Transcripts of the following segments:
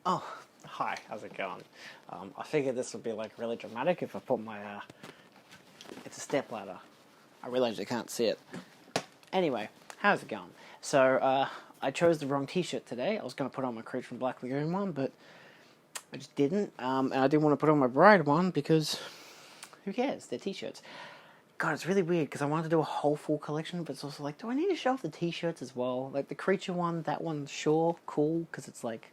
Oh, hi, how's it going? I figured this would be like really dramatic if I put my, it's a stepladder. I realize you can't see it. Anyway, how's it going? So, I chose the wrong t-shirt today. I was going to put on my Creature from Black Lagoon one, but I just didn't. And I didn't want to put on my Bride one because who cares? They're t-shirts. God, it's really weird because I wanted to do a whole full collection, but it's also like, do I need to show off the t-shirts as well? Like the Creature one, that one, sure, cool, because it's like...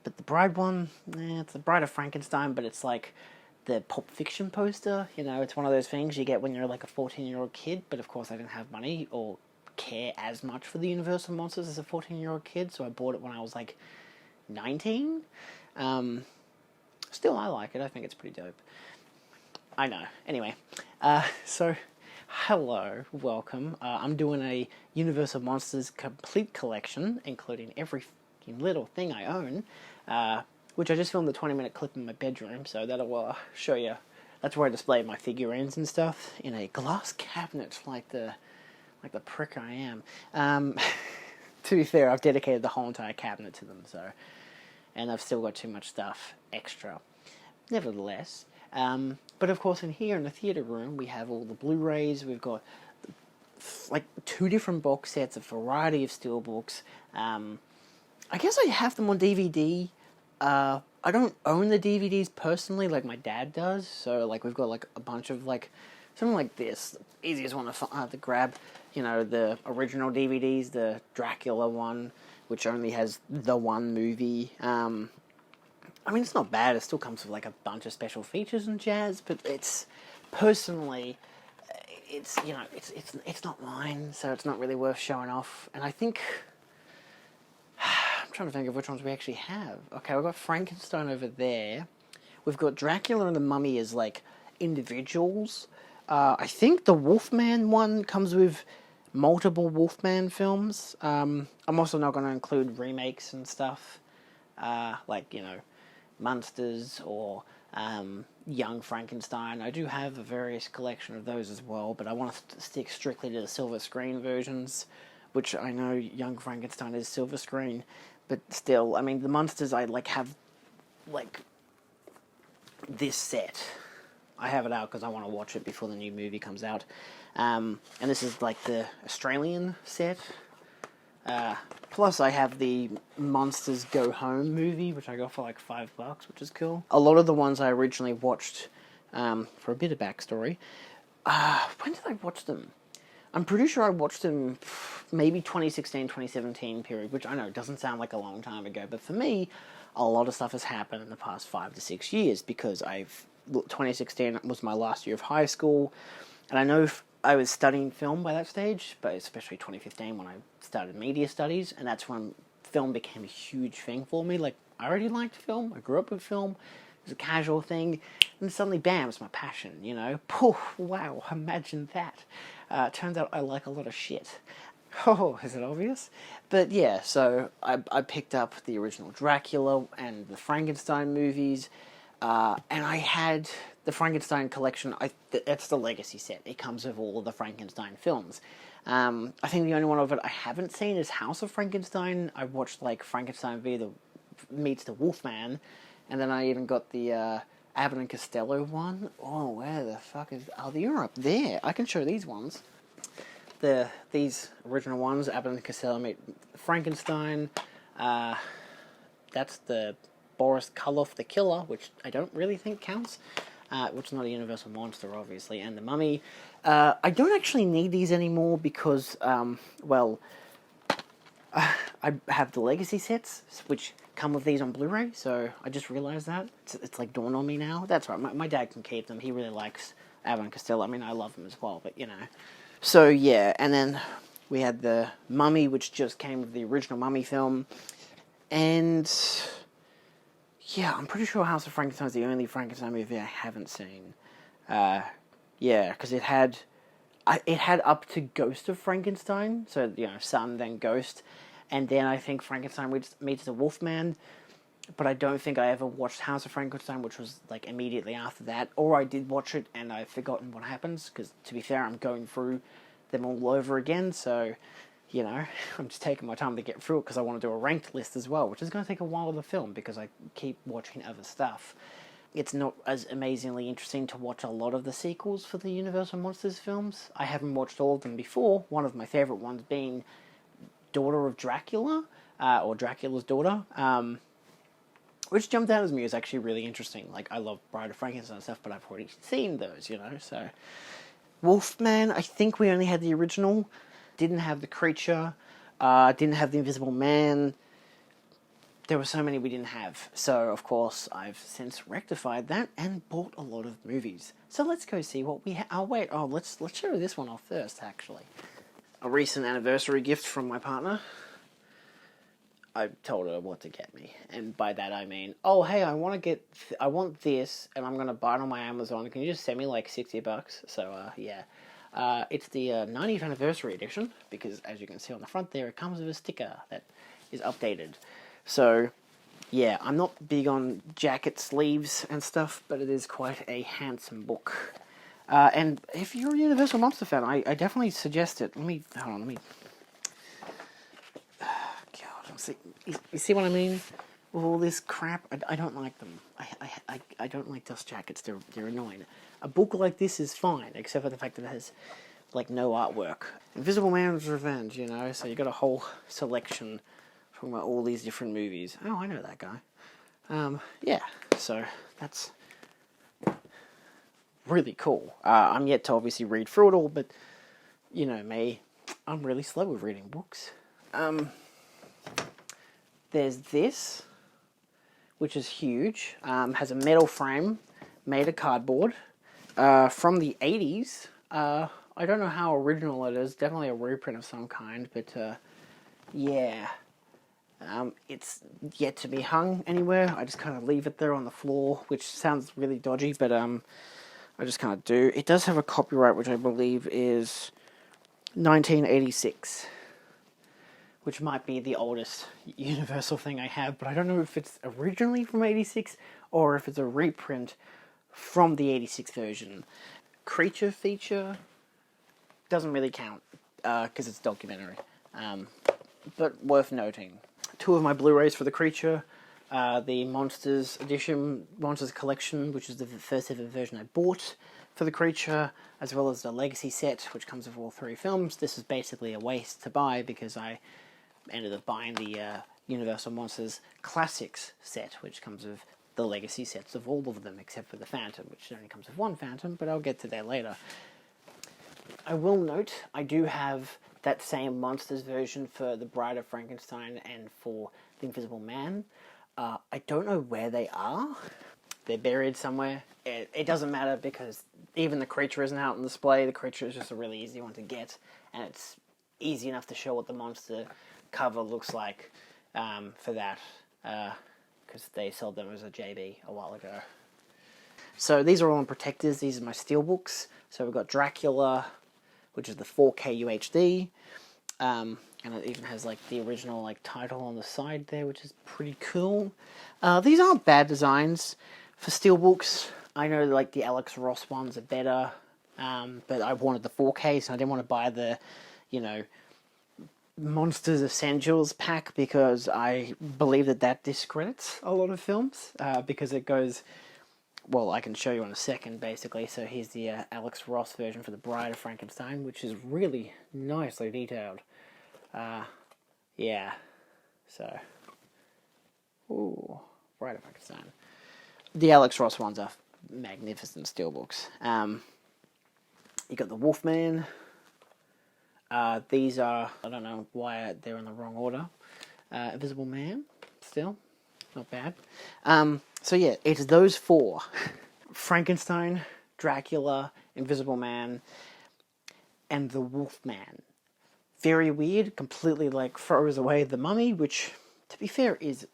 But the Bride one, it's the Bride of Frankenstein, but it's like the Pulp Fiction poster. You know, it's one of those things you get when you're like a 14-year-old kid, but of course I didn't have money or care as much for the Universal Monsters as a 14-year-old kid, so I bought it when I was like 19. Still, I like it. I think it's pretty dope. I know. Anyway, so... Hello, welcome. I'm doing a Universal Monsters complete collection, including every little thing I own, which I just filmed a 20-minute clip in my bedroom, so that'll show you. That's where I display my figurines and stuff in a glass cabinet, like the prick I am. To be fair, I've dedicated the whole entire cabinet to them, so, and I've still got too much stuff extra. Nevertheless. But of course in here in the theatre room we have all the Blu-rays, we've got like 2 different box sets, a variety of Steelbooks. I guess I have them on DVD. I don't own the DVDs personally like my dad does, so like we've got like a bunch of like, something like this, the easiest one to grab, you know, the original DVDs, the Dracula one, which only has the one movie. I mean, it's not bad. It still comes with like a bunch of special features and jazz, but it's personally, it's, you know, it's not mine, so it's not really worth showing off. And I think I'm trying to think of which ones we actually have. Okay, we've got Frankenstein over there. We've got Dracula and the Mummy as like individuals. I think the Wolfman one comes with multiple Wolfman films. I'm also not going to include remakes and stuff, like, you know, Monsters or Young Frankenstein. I do have a various collection of those as well, but I want to stick strictly to the silver screen versions, which I know Young Frankenstein is silver screen, but still, I mean, the Monsters I like have like this set. I have it out because I want to watch it before the new movie comes out, and this is like the Australian set. Plus I have the Monsters Go Home movie, which I got for like $5, which is cool. A lot of the ones I originally watched, for a bit of backstory, when did I watch them? I'm pretty sure I watched them maybe 2016, 2017 period, which I know doesn't sound like a long time ago, but for me, a lot of stuff has happened in the past 5 to 6 years, because 2016 was my last year of high school, and I know I was studying film by that stage, but especially 2015 when I started media studies, and that's when film became a huge thing for me. Like, I already liked film, I grew up with film, it was a casual thing, and suddenly, bam, it's my passion, you know? Poof, wow, imagine that. Turns out I like a lot of shit. Oh, is it obvious? But yeah, so I picked up the original Dracula and the Frankenstein movies, and I had the Frankenstein collection. It's the Legacy set. It comes with all of the Frankenstein films. I think the only one of it I haven't seen is House of Frankenstein. I watched like Frankenstein meets the Wolfman, and then I even got the Abbott and Costello one. Oh, where the fuck you're up there. I can show these ones. These original ones, Abbott and Costello meet Frankenstein. That's the Boris Karloff the Killer, which I don't really think counts, which is not a Universal Monster, obviously, and the Mummy. I don't actually need these anymore because, well, I have the Legacy sets, which come with these on Blu-ray, so I just realized that. It's like dawned on me now. That's right, my dad can keep them. He really likes Abbott and Costello. I mean, I love them as well, but, you know. So, yeah, and then we had the Mummy, which just came with the original Mummy film, and... yeah, I'm pretty sure House of Frankenstein is the only Frankenstein movie I haven't seen. Yeah, because it had up to Ghost of Frankenstein, so, you know, Son, then Ghost, and then I think Frankenstein meets the Wolfman, but I don't think I ever watched House of Frankenstein, which was, like, immediately after that, or I did watch it and I've forgotten what happens, because, to be fair, I'm going through them all over again, so, you know, I'm just taking my time to get through it because I want to do a ranked list as well, which is going to take a while to film because I keep watching other stuff. It's not as amazingly interesting to watch a lot of the sequels for the Universal Monsters films. I haven't watched all of them before, one of my favourite ones being Daughter of Dracula, or Dracula's Daughter, which jumped out as me as actually really interesting. Like, I love Bride of Frankenstein and stuff, but I've already seen those, you know, so... Wolfman, I think we only had the original, didn't have the Creature, didn't have the Invisible Man. There were so many we didn't have. So, of course, I've since rectified that and bought a lot of movies. So let's go see what we have. Oh, wait. Oh, let's show this one off first, actually. A recent anniversary gift from my partner. I told her what to get me. And by that I mean, oh, hey, I want this, and I'm going to buy it on my Amazon. Can you just send me like $60? So, yeah. It's the 90th anniversary edition, because as you can see on the front there, it comes with a sticker that is updated. So, yeah, I'm not big on jacket sleeves and stuff, but it is quite a handsome book. And if you're a Universal Monster fan, I definitely suggest it. Hold on. God, you see what I mean? With all this crap, I don't like them. I don't like dust jackets, they're annoying. A book like this is fine, except for the fact that it has, like, no artwork. Invisible Man's Revenge, you know, so you got a whole selection from all these different movies. Oh, I know that guy. Yeah, so that's really cool. I'm yet to obviously read through it all, but you know me, I'm really slow with reading books. There's this, which is huge. Has a metal frame made of cardboard from the 80s. I don't know how original it is. Definitely a reprint of some kind, but yeah. It's yet to be hung anywhere. I just kind of leave it there on the floor, which sounds really dodgy, but I just kind of do. It does have a copyright, which I believe is 1986, which might be the oldest Universal thing I have, but I don't know if it's originally from 86 or if it's a reprint from the 86 version. Creature feature doesn't really count because it's documentary, but worth noting. 2 of my Blu-rays for the Creature, the Monsters Edition, Monsters Collection, which is the first ever version I bought for the Creature, as well as the Legacy set, which comes with all 3 films. This is basically a waste to buy because I ended up buying the Universal Monsters Classics set, which comes with the Legacy sets of all of them, except for the Phantom, which only comes with 1 Phantom, but I'll get to that later. I will note, I do have that same Monsters version for the Bride of Frankenstein and for the Invisible Man. I don't know where they are. They're buried somewhere. It doesn't matter because even the Creature isn't out on display. The Creature is just a really easy one to get, and it's easy enough to show what the monster cover looks like for that, because they sold them as a JB a while ago. So these are all on protectors. These are my Steelbooks. So we've got Dracula, which is the 4K UHD, and it even has like the original like title on the side there, which is pretty cool. These aren't bad designs for Steelbooks. I know like the Alex Ross ones are better, but I wanted the 4K, so I didn't want to buy the, you know, Monsters Essentials pack because I believe that discredits a lot of films because it goes. Well, I can show you in a second, basically. So here's the Alex Ross version for the Bride of Frankenstein, which is really nicely detailed. Yeah. So, ooh, Bride of Frankenstein. The Alex Ross ones are magnificent Steelbooks. You got the Wolfman. These are, I don't know why they're in the wrong order. Invisible Man, still. Not bad. So yeah, it's those 4. Frankenstein, Dracula, Invisible Man, and the Wolfman. Very weird, completely like throws away the Mummy, which, to be fair, is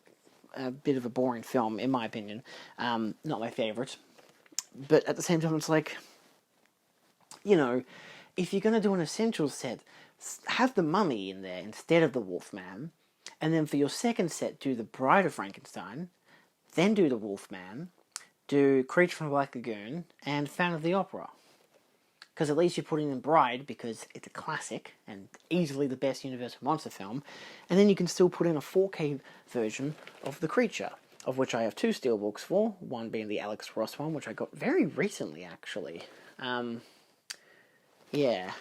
a bit of a boring film, in my opinion. Not my favourite. But at the same time, it's like, you know, if you're going to do an Essentials set, have the Mummy in there instead of the Wolfman. And then for your second set, do the Bride of Frankenstein, then do the Wolfman, do Creature from the Black Lagoon, and Phantom of the Opera. because at least you're putting in Bride because it's a classic and easily the best Universal monster film, and then you can still put in a 4K version of the creature, of which I have 2 steelbooks for, one being the Alex Ross one, which I got very recently actually. Yeah.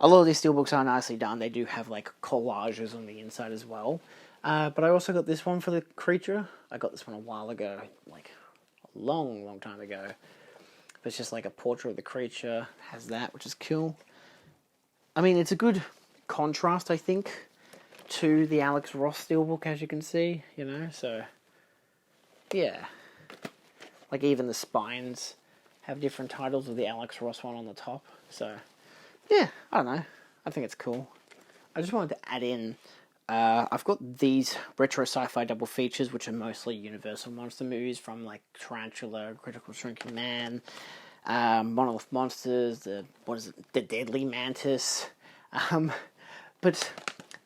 A lot of these steelbooks are nicely done. They do have like collages on the inside as well. But I also got this one for the creature. I got this one a while ago, like a long time ago. But it's just like a portrait of the creature. Has that, which is cool. I mean, it's a good contrast, I think, to the Alex Ross steelbook, as you can see, you know, so yeah. Like even the spines have different titles with the Alex Ross one on the top, so yeah, I don't know. I think it's cool. I just wanted to add in, I've got these retro sci-fi double features, which are mostly Universal monster movies from like Tarantula, Critical Shrinking Man, Monolith Monsters, the Deadly Mantis. But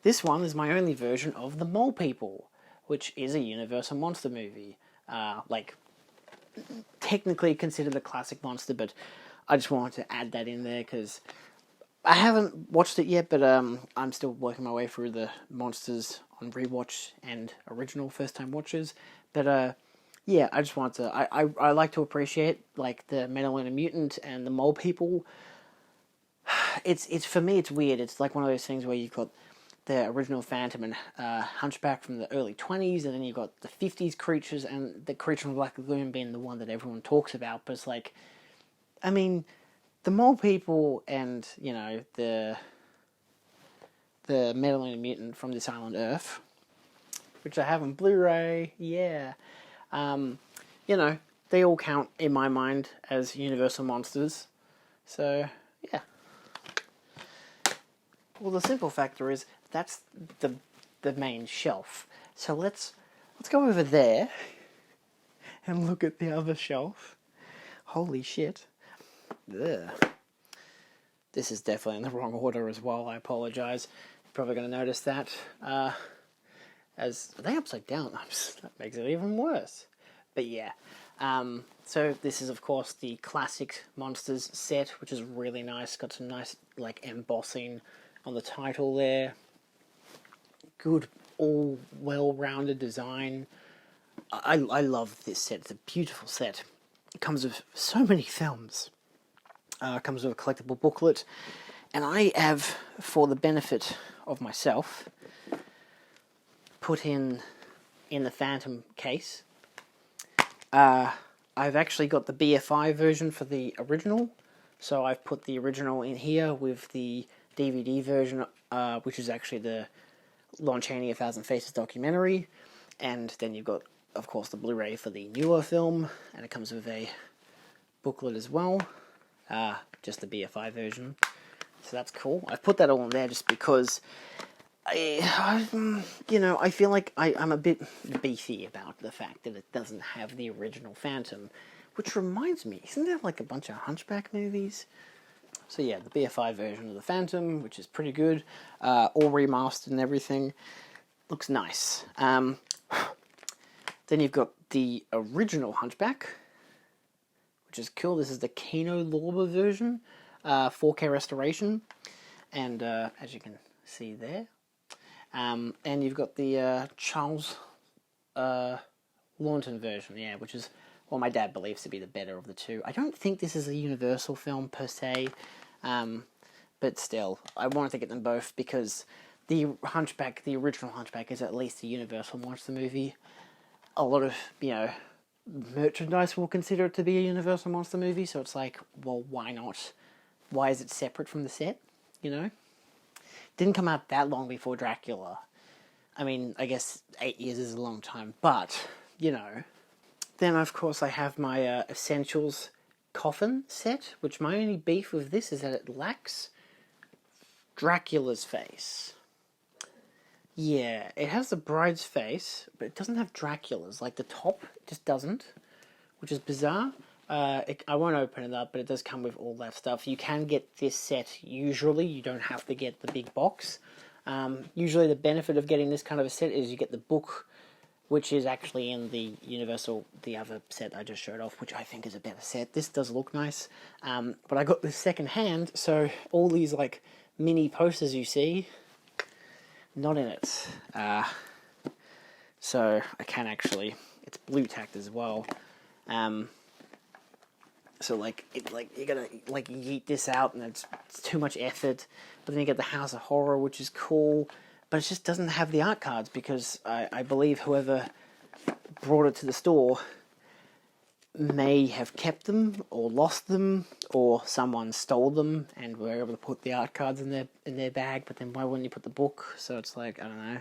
this one is my only version of the Mole People, which is a Universal monster movie. Like, technically considered a classic monster, but I just wanted to add that in there because I haven't watched it yet, but I'm still working my way through the monsters on rewatch and original first-time watches. But yeah, I just wanted to. I like to appreciate like the Monolith Mutant and the Mole People. It's for me, it's weird. It's like one of those things where you've got the original Phantom and Hunchback from the early 20s, and then you've got the 50s creatures, and the Creature from the Black Lagoon being the one that everyone talks about. But it's like, I mean, the Mole People and, you know, the Monolith Mutant from This Island Earth, which I have on Blu-ray, yeah. You know, they all count in my mind as Universal monsters. So, yeah. Well, the simple factor is that's the main shelf. So let's go over there and look at the other shelf. Holy shit. Ugh. This is definitely in the wrong order as well. I apologize. You're probably going to notice that. As are they upside down? That makes it even worse. But yeah. So this is of course the classic Monsters set, which is really nice. Got some nice like embossing on the title there. Good, all well-rounded design. I love this set. It's a beautiful set. It comes with so many films. It comes with a collectible booklet, and I have, for the benefit of myself, put in the Phantom case. I've actually got the BFI version for the original, so I've put the original in here with the DVD version, which is actually the Lon Chaney 1,000 Faces documentary, and then you've got, of course, the Blu-ray for the newer film, and it comes with a booklet as well, just the BFI version, so that's cool. I've put that all in there just because, you know, I feel like I'm a bit beefy about the fact that it doesn't have the original Phantom, which reminds me, isn't there like a bunch of Hunchback movies? So yeah, the BFI version of the Phantom, which is pretty good, all remastered and everything, looks nice. Then you've got the original Hunchback, which is cool. This is the Kino Lorber version, 4K restoration, and as you can see there. And you've got the Charles Launton version, yeah, which is what my dad believes to be the better of the two. I don't think this is a Universal film per se, but still, I wanted to get them both because the Hunchback, the original Hunchback, is at least a Universal monster movie. A lot of, you know, merchandise will consider it to be a Universal monster movie, so it's like, well, why not? Why is it separate from the set, you know? Didn't come out that long before Dracula. I mean, I guess 8 years is a long time, but, you know. Then, of course, I have my Essentials coffin set, which my only beef with this is that it lacks Dracula's face. Yeah, it has the bride's face, but it doesn't have Dracula's. Like, the top just doesn't, which is bizarre. I won't open it up, but it does come with all that stuff. You can get this set usually. You don't have to get the big box. Usually the benefit of getting this kind of a set is you get the book which is actually in the Universal, the other set I just showed off, which I think is a better set. This does look nice, but I got this second hand, so all these like mini posters you see, not in it. So I can actually, it's blue tacked as well. So like you gotta like yeet this out, and it's too much effort. But then you get the House of Horror, which is cool, but it just doesn't have the art cards because I believe whoever brought it to the store may have kept them or lost them, or someone stole them and were able to put the art cards in their bag. But then why wouldn't you put the book? So it's like, I don't know.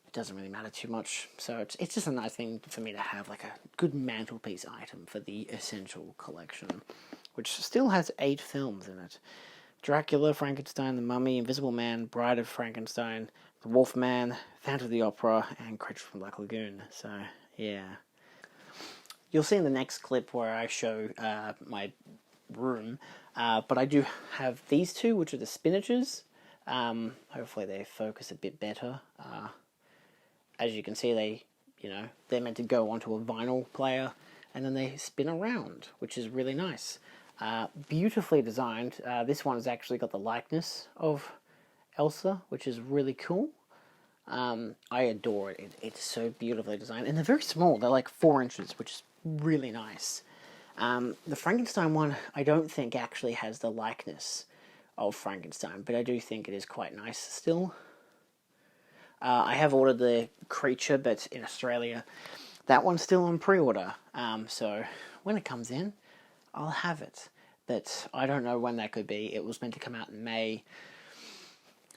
It doesn't really matter too much. So it's just a nice thing for me to have, like a good mantelpiece item for the Essential Collection, which still has 8 films in it. Dracula, Frankenstein, The Mummy, Invisible Man, Bride of Frankenstein, The Wolfman, Phantom of the Opera, and Creature from Black Lagoon. So, yeah. You'll see in the next clip where I show my room, but I do have these two, which are the spinaches. Hopefully they focus a bit better. As you can see, they're meant to go onto a vinyl player, and then they spin around, which is really nice. Beautifully designed. This one has actually got the likeness of Elsa, which is really cool. I adore it. It's so beautifully designed, and they're very small. They're like 4 inches, which is really nice. The Frankenstein one, I don't think actually has the likeness of Frankenstein, but I do think it is quite nice still. I have ordered the Creature, but in Australia, that one's still on pre-order. So when it comes in, I'll have it. But I don't know when that could be. It was meant to come out in May.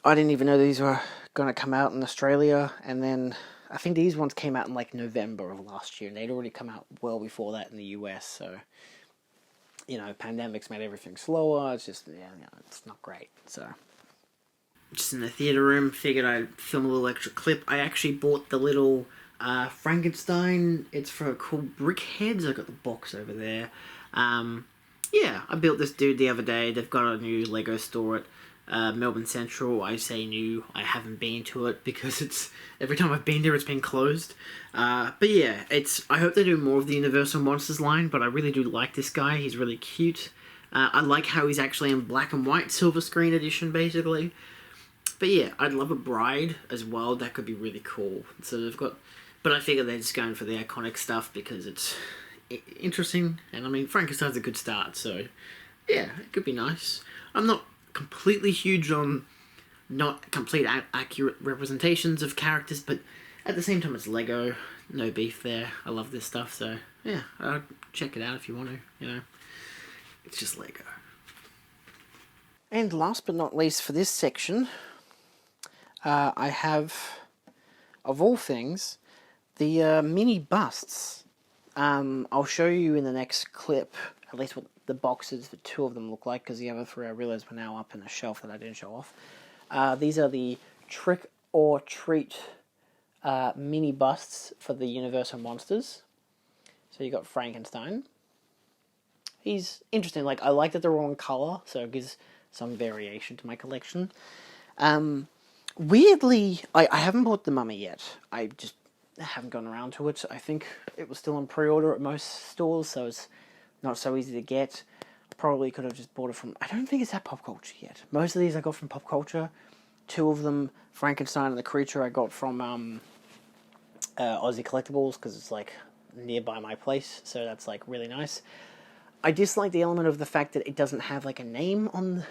I didn't even know these were going to come out in Australia. And then I think these ones came out in like November of last year. And they'd already come out well before that in the US. So, pandemics made everything slower. It's just, it's not great. So, just in the theatre room, figured I'd film a little extra clip. I actually bought the little Frankenstein. It's for called Brickheads. I got the box over there. I built this dude the other day. They've got a new Lego store at Melbourne Central. I say new. I haven't been to it because every time I've been there, it's been closed. But yeah, I hope they do more of the Universal Monsters line, but I really do like this guy. He's really cute. I like how he's actually in black and white silver screen edition, basically. But yeah, I'd love a Bride as well. That could be really cool. So they've got, but I figure they're just going for the iconic stuff because it's interesting. And I mean, Frankenstein's a good start. So yeah, it could be nice. I'm not completely huge on not complete accurate representations of characters, but at the same time, it's Lego. No beef there. I love this stuff. So yeah, check it out if you want to. It's just Lego. And last but not least for this section, I have, of all things, the mini busts. I'll show you in the next clip at least what the boxes, the 2 of them look like, because the other 3 I realised were now up in a shelf that I didn't show off. These are the Trick or Treat mini busts for the Universal Monsters. So you got Frankenstein. He's interesting. Like, I like that they're all in colour, so it gives some variation to my collection. Weirdly, I haven't bought the Mummy yet. I just haven't gone around to it. I think it was still on pre-order at most stores, so it's not so easy to get. Probably could have just bought it from... I don't think it's at Pop Culture yet. Most of these I got from Pop Culture. 2 of them, Frankenstein and the Creature, I got from Aussie Collectibles, because it's like nearby my place, so that's like really nice. I dislike the element of the fact that it doesn't have like a name on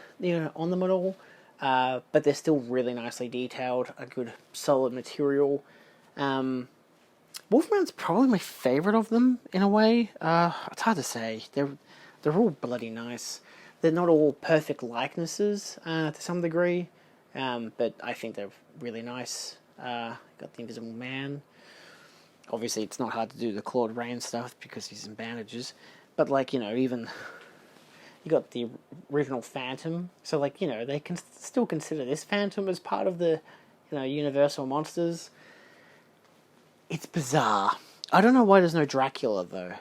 on them at all, but they're still really nicely detailed, a good solid material. Wolfman's probably my favourite of them in a way. It's hard to say. They're all bloody nice. They're not all perfect likenesses to some degree, but I think they're really nice. Got the Invisible Man. Obviously, it's not hard to do the Claude Rains stuff because he's in bandages. But, like, even... You got the original Phantom. So, like, they can still consider this Phantom as part of the, Universal Monsters. It's bizarre. I don't know why there's no Dracula, though.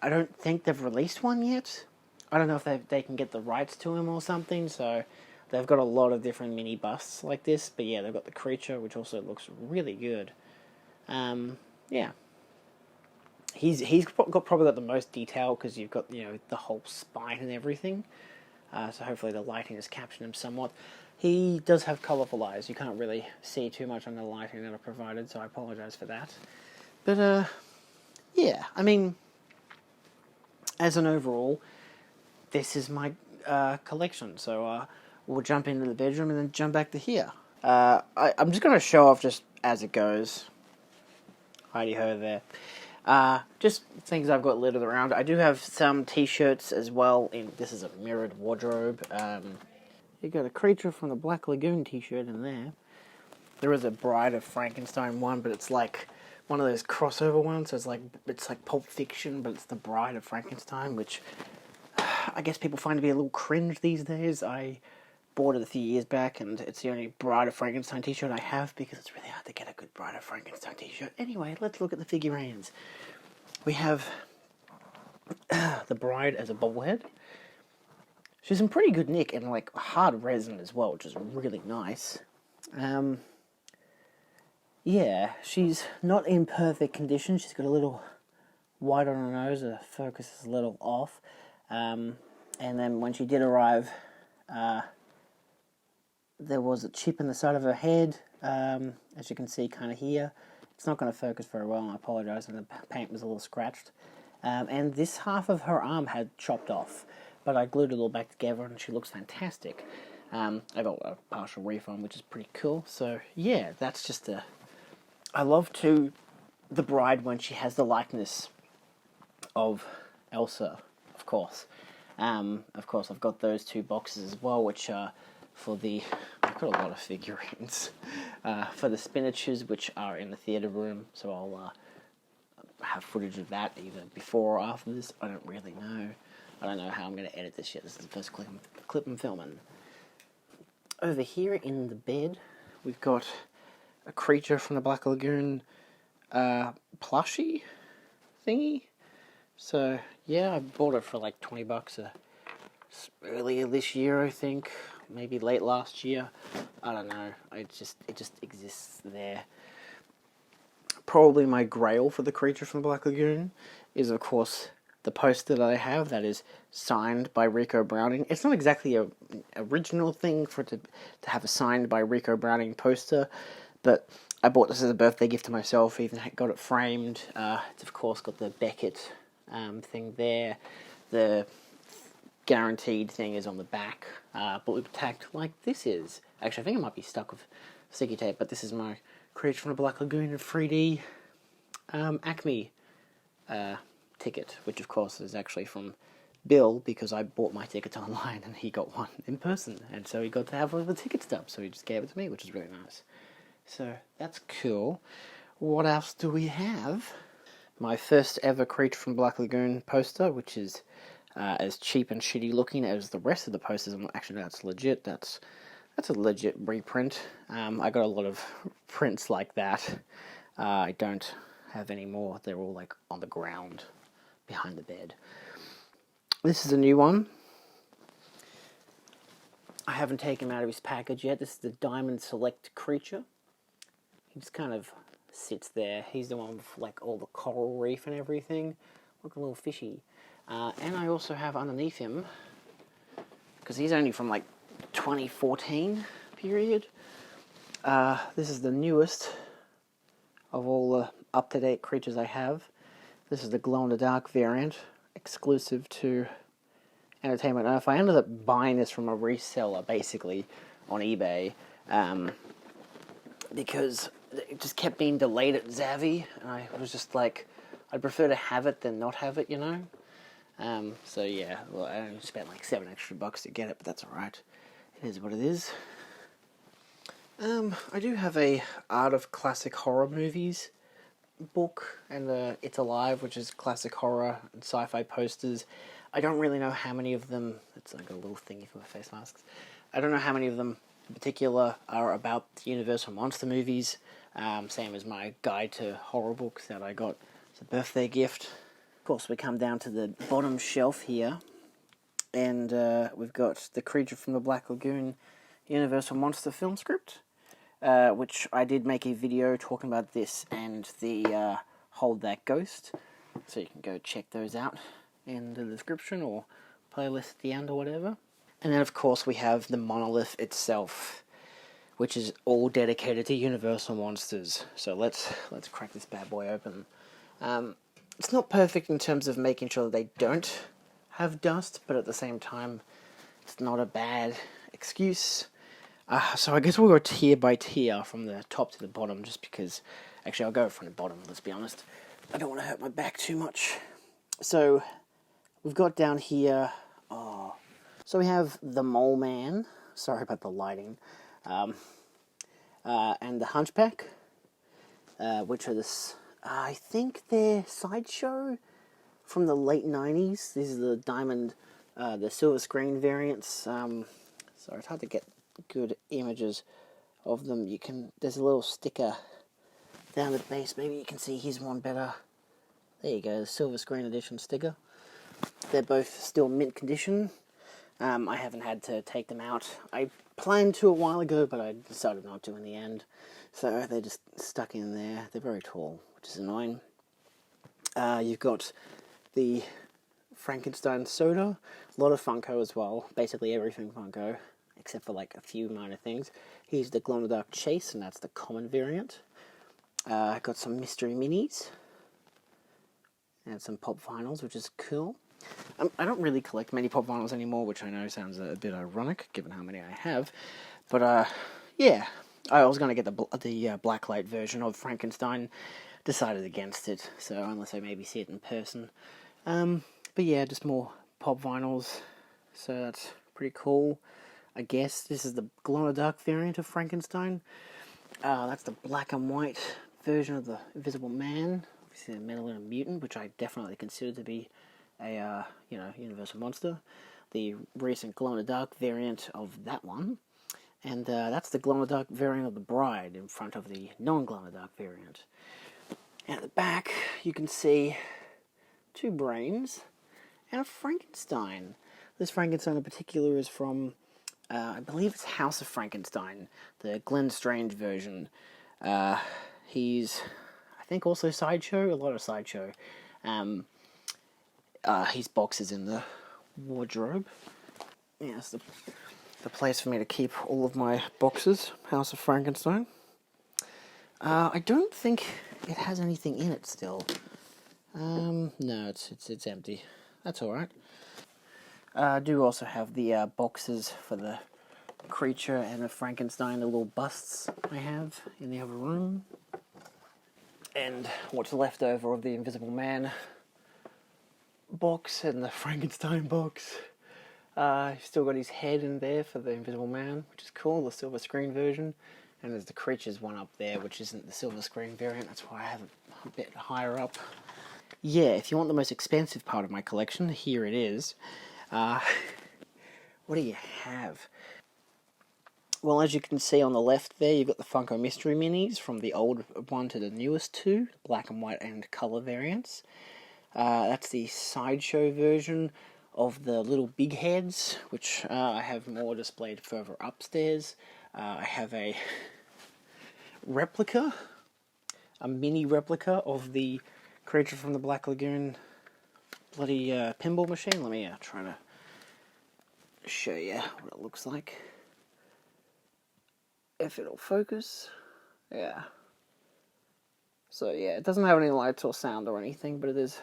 I don't think they've released one yet. I don't know if they can get the rights to him or something, so... They've got a lot of different mini busts like this. But, yeah, they've got the Creature, which also looks really good. Yeah. He's probably got the most detail because you've got, you know, the whole spine and everything. So hopefully the lighting has captured him somewhat. He does have colourful eyes. You can't really see too much on the lighting that I provided, so I apologise for that. But yeah, I mean, as an overall, this is my collection. So we'll jump into the bedroom and then jump back to here. I'm just going to show off just as it goes. Heidi ho there. Just things I've got littered around. I do have some t-shirts as well. This is a mirrored wardrobe. You got a Creature from the Black Lagoon t-shirt in there. There is a Bride of Frankenstein one, but it's like one of those crossover ones. So it's like Pulp Fiction, but it's the Bride of Frankenstein, which I guess people find to be a little cringe these days. I bought it a few years back, and it's the only Bride of Frankenstein t-shirt I have because it's really hard to get a good Bride of Frankenstein t-shirt. Anyway, let's look at the figurines. We have the Bride as a bobblehead. She's in pretty good nick and like hard resin as well, which is really nice. Yeah, she's not in perfect condition. She's got a little white on her nose. The focus is a little off. And then when she did arrive, there was a chip in the side of her head, as you can see kind of here. It's not going to focus very well, and I apologise, and the paint was a little scratched. And this half of her arm had chopped off, but I glued it all back together, and she looks fantastic. I got a partial refund, which is pretty cool. So yeah, that's just a... I love the Bride when she has the likeness of Elsa, of course. Of course, I've got those two boxes as well, which are for the... I've got a lot of figurines. For the spinaches, which are in the theatre room, so I'll have footage of that either before or after this. I don't really know. I don't know how I'm going to edit this yet. This is the first clip I'm filming. Over here in the bed, we've got a Creature from the Black Lagoon plushie thingy. So yeah, I bought it for like $20 earlier this year, I think, maybe late last year. I don't know. It just exists there. Probably my grail for the Creature from the Black Lagoon is, of course, the poster that I have that is signed by Rico Browning. It's not exactly an original thing for it to have a signed by Rico Browning poster, but I bought this as a birthday gift to myself, even got it framed. It's, of course, got the Beckett thing there. The guaranteed thing is on the back, blue tacked like this is. Actually, I think it might be stuck with sticky tape, but this is my Creature from the Black Lagoon in 3D Acme ticket, which of course is actually from Bill, because I bought my tickets online and he got one in person, and so he got to have one of the ticket stubs, so he just gave it to me, which is really nice. So that's cool. What else do we have? My first ever Creature from Black Lagoon poster, which is as cheap and shitty looking as the rest of the posters. Actually, no, that's legit. That's a legit reprint. I got a lot of prints like that. I don't have any more. They're all like on the ground behind the bed. This is a new one. I haven't taken him out of his package yet. This is the Diamond Select Creature. He just kind of sits there. He's the one with like all the coral reef and everything. Look, a little fishy. And I also have underneath him, because he's only from like 2014 period. This is the newest of all the up-to-date creatures I have. This is the glow-in-the-dark variant, exclusive to Entertainment Earth. I ended up buying this from a reseller, basically, on eBay, because it just kept being delayed at Zavvi, and I was just like, I'd prefer to have it than not have it, you know? So yeah, well, I only spent like $7 extra to get it, but that's alright. It is what it is. I do have a Art of Classic Horror Movies book, and It's Alive, which is classic horror and sci-fi posters. I don't really know how many of them, it's like a little thingy for my face masks. I don't know how many of them in particular are about the Universal Monster movies, same as my guide to horror books that I got as a birthday gift. Of course, we come down to the bottom shelf here, and we've got the Creature from the Black Lagoon Universal Monster film script. which I did make a video talking about this and the Hold That Ghost, so you can go check those out in the description or playlist at the end or whatever. And then of course we have the Monolith itself, which is all dedicated to Universal Monsters. So let's crack this bad boy open. It's not perfect in terms of making sure that they don't have dust, but at the same time, it's not a bad excuse. So I guess we'll go tier by tier from the top to the bottom, just because... Actually, I'll go from the bottom, let's be honest. I don't want to hurt my back too much. So, we've got down here... Oh, so we have the Mole Man. Sorry about the lighting. And the Hunchback, which are this... I think they're Sideshow from the late 90s. These are the diamond, the silver screen variants. Sorry, it's hard to get good images of them. There's a little sticker down the base. Maybe you can see here's one better. There you go, the silver screen edition sticker. They're both still mint condition. I haven't had to take them out. I planned to a while ago, but I decided not to in the end. So they're just stuck in there. They're very tall, which is annoying. You've got the Frankenstein soda, a lot of Funko as well, basically everything Funko, except for like a few minor things. Here's the glow-in-the-dark Chase, and that's the common variant. Got some mystery minis, and some pop vinyls, which is cool. I don't really collect many pop vinyls anymore, which I know sounds a bit ironic, given how many I have. But, yeah, I was going to get the blacklight version of Frankenstein, decided against it, so unless I maybe see it in person. But yeah, just more pop vinyls, so that's pretty cool. I guess this is the glow-in-the-dark variant of Frankenstein. That's the black and white version of the Invisible Man, obviously the Metal and a Mutant, which I definitely consider to be a, Universal Monster. The recent glow-in-the-dark variant of that one. And that's the glow-in-the-dark variant of the Bride in front of the non-glow-in-the-dark variant. And at the back, you can see 2 brains and a Frankenstein. This Frankenstein in particular is from, I believe it's House of Frankenstein, the Glenn Strange version. He's, I think, also Sideshow, a lot of Sideshow. His box is in the wardrobe. Yeah, it's the place for me to keep all of my boxes, House of Frankenstein. I don't think it has anything in it still. No, it's empty. That's alright. I do also have the boxes for the Creature and the Frankenstein, the little busts I have in the other room. And what's left over of the Invisible Man box and the Frankenstein box. Still got his head in there for the Invisible Man, which is cool, the silver screen version. And there's the Creatures one up there, which isn't the silver screen variant, that's why I have it a bit higher up. Yeah, if you want the most expensive part of my collection, here it is. What do you have? Well, as you can see on the left there, you've got the Funko Mystery Minis, from the old one to the newest 2, black and white and colour variants. That's the Sideshow version of the little big heads, which I have more displayed further upstairs. I have a replica, a mini replica of the Creature from the Black Lagoon bloody pinball machine. Let me try to show you what it looks like. If it'll focus. Yeah. So yeah, it doesn't have any lights or sound or anything, but it is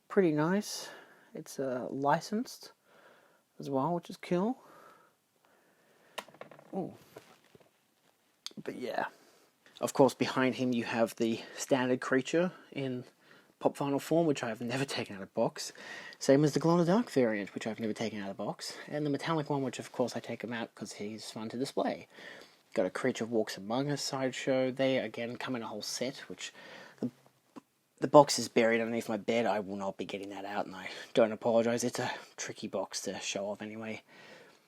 pretty nice. It's licensed as well, which is cool. Ooh. But yeah. Of course, behind him you have the standard Creature in pop vinyl form, which I have never taken out of box. Same as the glow-in-the-dark variant, which I've never taken out of box. And the metallic one, which of course I take him out because he's fun to display. Got a Creature Walks Among Us Sideshow. They, again, come in a whole set, which the box is buried underneath my bed. I will not be getting that out, and I don't apologise. It's a tricky box to show off anyway.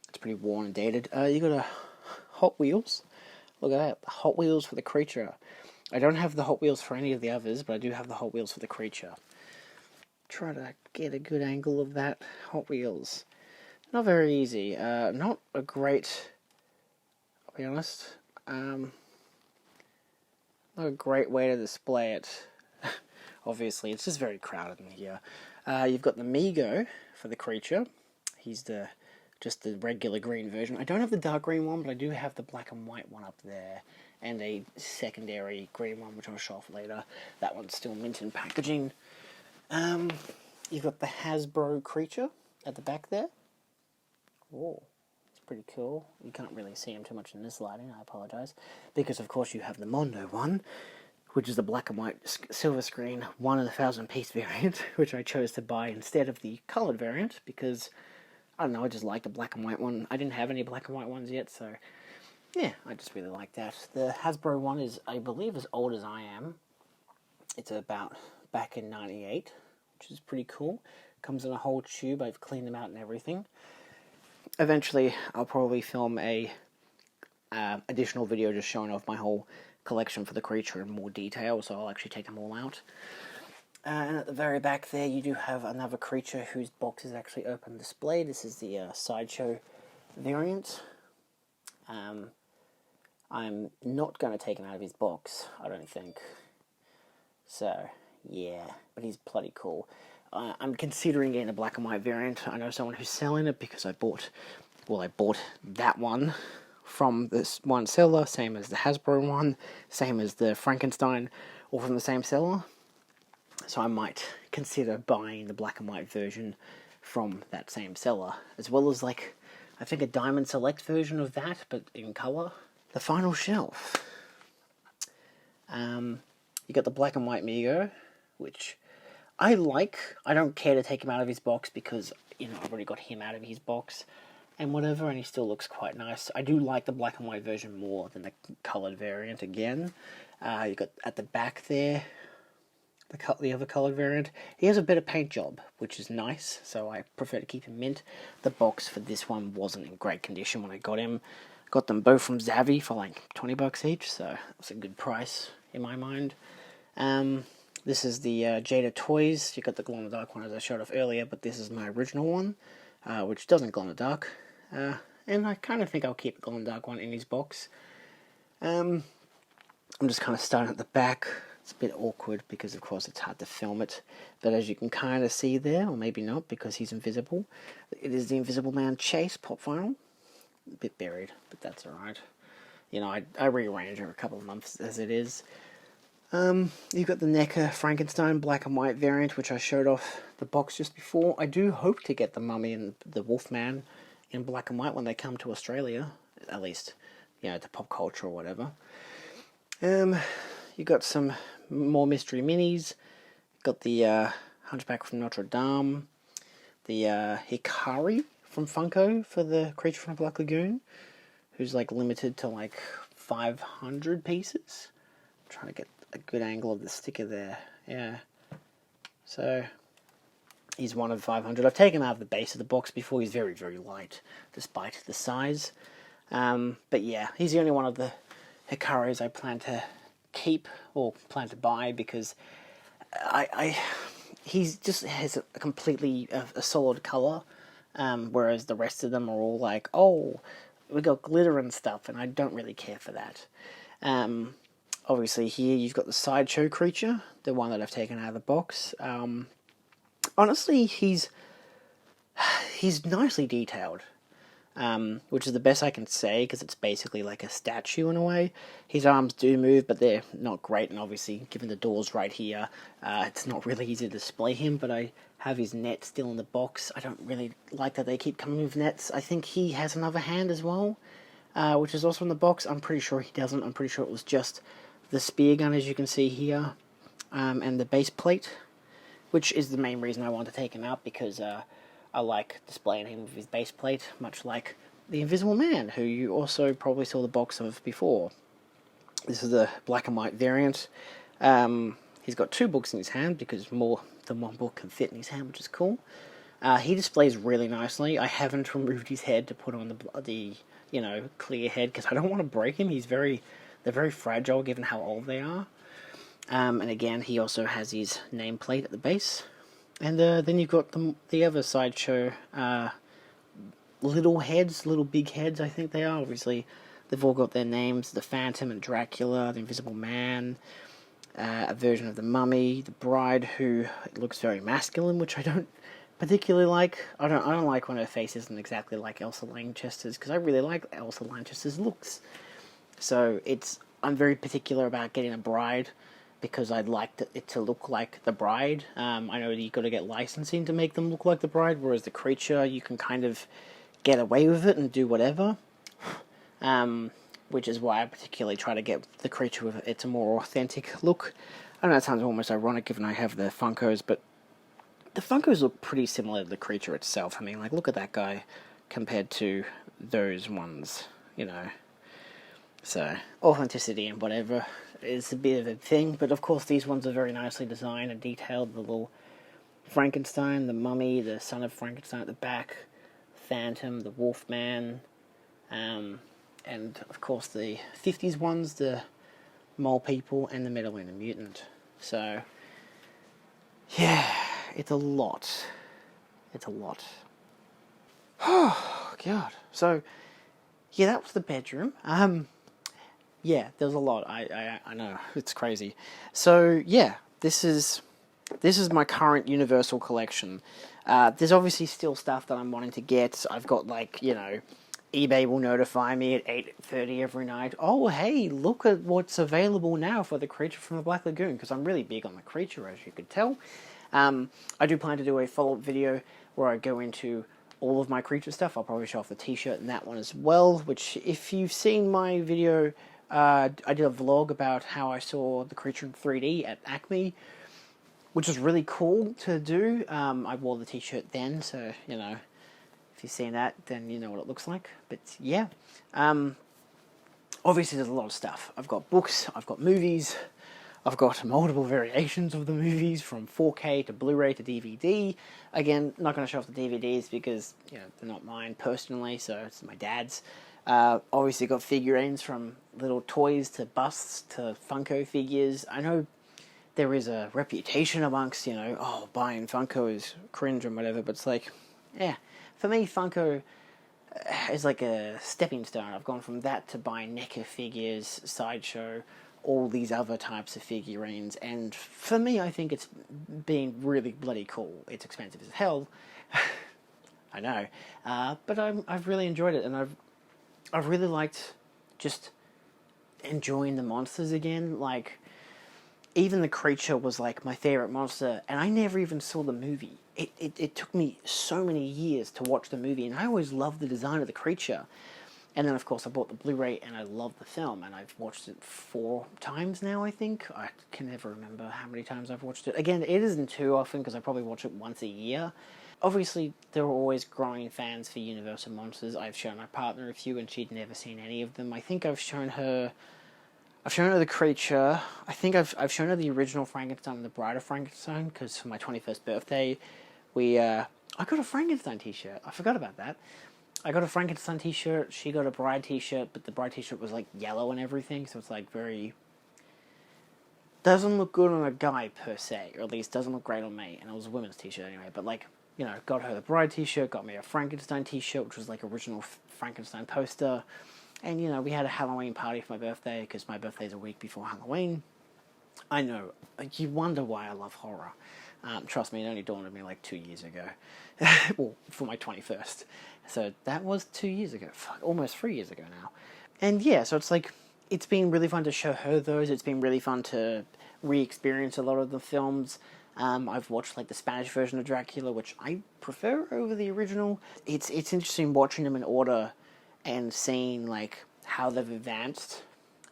It's pretty worn and dated. You got a Hot Wheels. Look at that, Hot Wheels for the Creature. I don't have the Hot Wheels for any of the others, but I do have the Hot Wheels for the Creature. Try to get a good angle of that Hot Wheels. Not very easy. Not a great... I'll be honest. a great way to display it. Obviously, it's just very crowded in here. You've got the Amigo for the creature. He's just the regular green version. I don't have the dark green one, but I do have the black and white one up there, and a secondary green one, which I'll show off later. That one's still mint in packaging. You've got the Hasbro creature at the back there. Oh, it's pretty cool. You can't really see him too much in this lighting, I apologise. Because, of course, you have the Mondo one, which is the black and white silver screen 1 in 1,000 piece variant, which I chose to buy instead of the coloured variant, because, I don't know, I just like the black and white one. I didn't have any black and white ones yet, so, yeah, I just really like that. The Hasbro one is, I believe, as old as I am. It's about back in 98, which is pretty cool. Comes in a whole tube. I've cleaned them out and everything. Eventually, I'll probably film a additional video just showing off my whole collection for the creature in more detail, so I'll actually take them all out. And at the very back there, you do have another creature whose box is actually open display. This is the Sideshow variant. I'm not going to take him out of his box, I don't think. So, yeah, but he's bloody cool. I'm considering getting a black and white variant. I know someone who's selling it because I bought that one from this one seller, same as the Hasbro one, same as the Frankenstein, all from the same seller. So I might consider buying the black and white version from that same seller, as well as, like, I think a Diamond Select version of that, but in colour. The final shelf. You got the black and white Amigo, which I like. I don't care to take him out of his box because, you know, I've already got him out of his box and whatever, and he still looks quite nice. I do like the black and white version more than the coloured variant again. You got at the back there, the other coloured variant. He has a better paint job, which is nice, so I prefer to keep him mint. The box for this one wasn't in great condition when I got him. Got them both from Zavvi for like $20 each, so it was a good price in my mind. This is the Jada Toys. You got the glow-in-the-dark one as I showed off earlier, but this is my original one, which doesn't glow in the dark. And I kind of think I'll keep the glow-in-the-dark one in his box. I'm just kind of starting at the back. It's a bit awkward because, of course, it's hard to film it. But as you can kind of see there, or maybe not because he's invisible, it is the Invisible Man Chase pop vinyl. A bit buried, but that's alright. You know, I rearrange her a couple of months as it is. You've got the NECA Frankenstein black and white variant, which I showed off the box just before. I do hope to get the Mummy and the Wolfman in black and white when they come to Australia, at least, you know, to pop culture or whatever. You got some more mystery minis. Got the Hunchback from Notre Dame, the Hikari from Funko for the Creature from the Black Lagoon, who's like limited to like 500 pieces. I'm trying to get a good angle of the sticker there. Yeah. So he's one of 500. I've taken him out of the base of the box before. He's very, very light, despite the size. But yeah, he's the only one of the Hikaris I plan to keep or plan to buy because he's just has a completely a solid color, whereas the rest of them are all like, oh, we got glitter and stuff, and I don't really care for that. Obviously here you've got the Sideshow Creature, the one that I've taken out of the box. Honestly, he's nicely detailed, which is the best I can say, because it's basically like a statue in a way. His arms do move, but they're not great, and obviously, given the doors right here, it's not really easy to display him, but I have his net still in the box. I don't really like that they keep coming with nets. I think he has another hand as well, which is also in the box. I'm pretty sure he doesn't. I'm pretty sure it was just the spear gun, as you can see here, and the base plate, which is the main reason I want to take him out, because I like displaying him with his base plate, much like the Invisible Man, who you also probably saw the box of before. This is the black and white variant. He's got 2 books in his hand, because more than one book can fit in his hand, which is cool. He displays really nicely. I haven't removed his head to put on the you know, clear head, because I don't want to break him. They're very fragile given how old they are. And again, he also has his nameplate at the base. And then you've got the other Sideshow little big heads, I think they are. Obviously, They've all got their names: the Phantom and Dracula, the Invisible Man, a version of the Mummy, the Bride, who looks very masculine, which I don't particularly like. I don't like when her face isn't exactly like Elsa Lanchester's, because I really like Elsa Lanchester's looks. So I'm very particular about getting a Bride, because I'd like it to look like the Bride. I know that you've got to get licensing to make them look like the Bride, whereas the Creature, you can kind of get away with it and do whatever. Which is why I particularly try to get the Creature with it's a more authentic look. I know that sounds almost ironic given I have the Funkos, but the Funkos look pretty similar to the Creature itself. I mean, like, look at that guy compared to those ones, you know. So, authenticity and whatever is a bit of a thing, but of course these ones are very nicely designed and detailed. The little Frankenstein, the Mummy, the son of Frankenstein at the back, Phantom, the Wolfman, and of course the 50s ones, the Mole People and the Metal and the Mutant. So, yeah, it's a lot. It's a lot. Oh, God. So, yeah, that was the bedroom. Yeah, there's a lot. I know, it's crazy. So, yeah, this is my current Universal collection. There's obviously still stuff that I'm wanting to get. I've got, like, you know, eBay will notify me at 8:30 every night. Oh, hey, look at what's available now for the Creature from the Black Lagoon, because I'm really big on the Creature, as you could tell. I do plan to do a follow-up video where I go into all of my Creature stuff. I'll probably show off the t-shirt and that one as well, which, if you've seen my video, I did a vlog about how I saw the Creature in 3D at Acme, which was really cool to do. I wore the t-shirt then, so, you know, if you've seen that, then you know what it looks like. But, yeah. Obviously, there's a lot of stuff. I've got books, I've got movies, I've got multiple variations of the movies, from 4K to Blu-ray to DVD. Again, not going to show off the DVDs because, you know, they're not mine personally, so it's my dad's. Obviously got figurines, from little toys to busts to Funko figures. I know there is a reputation amongst, you know, oh, buying Funko is cringe and whatever, but it's like, yeah, for me, Funko is like a stepping stone. I've gone from that to buying NECA figures, Sideshow, all these other types of figurines, and for me, I think it's been really bloody cool. It's expensive as hell, I know, but I've really enjoyed it, and I've really liked just enjoying the monsters again. Like, even the Creature was like my favourite monster, and I never even saw the movie. It took me so many years to watch the movie, and I always loved the design of the Creature. And then, of course, I bought the Blu-ray, and I love the film, and I've watched it 4 times now, I think. I can never remember how many times I've watched it. Again, it isn't too often, because I probably watch it once a year. Obviously, there are always growing fans for Universal Monsters. I've shown my partner a few, and she'd never seen any of them. I think I've shown her the Creature. I think I've shown her the original Frankenstein and the Bride of Frankenstein, because for my 21st birthday, I got a Frankenstein t-shirt. I forgot about that. I got a Frankenstein t-shirt, she got a Bride t-shirt, but the Bride t-shirt was, like, yellow and everything, so it's, like, very... doesn't look good on a guy, per se, or at least doesn't look great on me, and it was a women's t-shirt anyway, but, like, you know, got her the Bride t-shirt, got me a Frankenstein t-shirt, which was, like, original Frankenstein poster, and, you know, we had a Halloween party for my birthday, because my birthday's a week before Halloween. I know, you wonder why I love horror. Trust me, it only dawned on me like 2 years ago. Well, for my 21st. So that was 2 years ago. Fuck, almost 3 years ago now. And yeah, so it's like, it's been really fun to show her those. It's been really fun to re-experience a lot of the films. I've watched like the Spanish version of Dracula, which I prefer over the original. It's interesting watching them in order and seeing like how they've advanced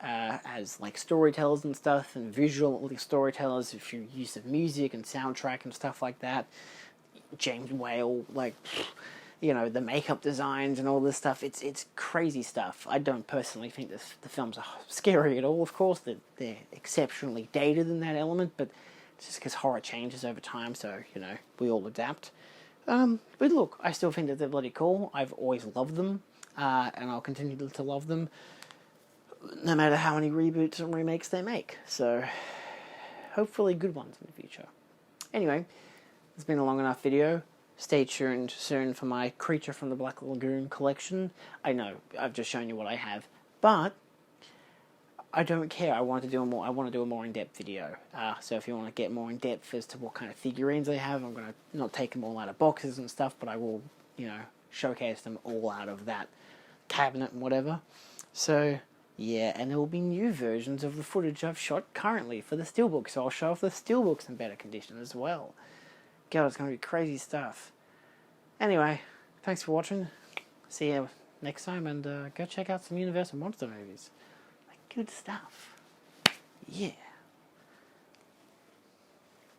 as like storytellers and stuff, and visual storytellers through use of music and soundtrack and stuff like that. James Whale, like, you know, the makeup designs and all this stuff. It's crazy stuff. I don't personally think the films are scary at all. Of course, they're exceptionally dated in that element, but it's just because horror changes over time, so, you know, we all adapt. But look, I still think that they're bloody cool. I've always loved them, and I'll continue to love them, no matter how many reboots and remakes they make. So, hopefully good ones in the future. Anyway, it's been a long enough video. Stay tuned soon for my Creature from the Black Lagoon collection. I know, I've just shown you what I have. But I don't care. I want to do a more in-depth video. So if you want to get more in-depth as to what kind of figurines I have, I'm going to not take them all out of boxes and stuff, but I will, showcase them all out of that cabinet and whatever. So, yeah, and there will be new versions of the footage I've shot currently for the Steelbooks, so I'll show off the Steelbooks in better condition as well. God, it's going to be crazy stuff. Anyway, thanks for watching. See you next time, and go check out some Universal Monster movies. Good stuff. Yeah.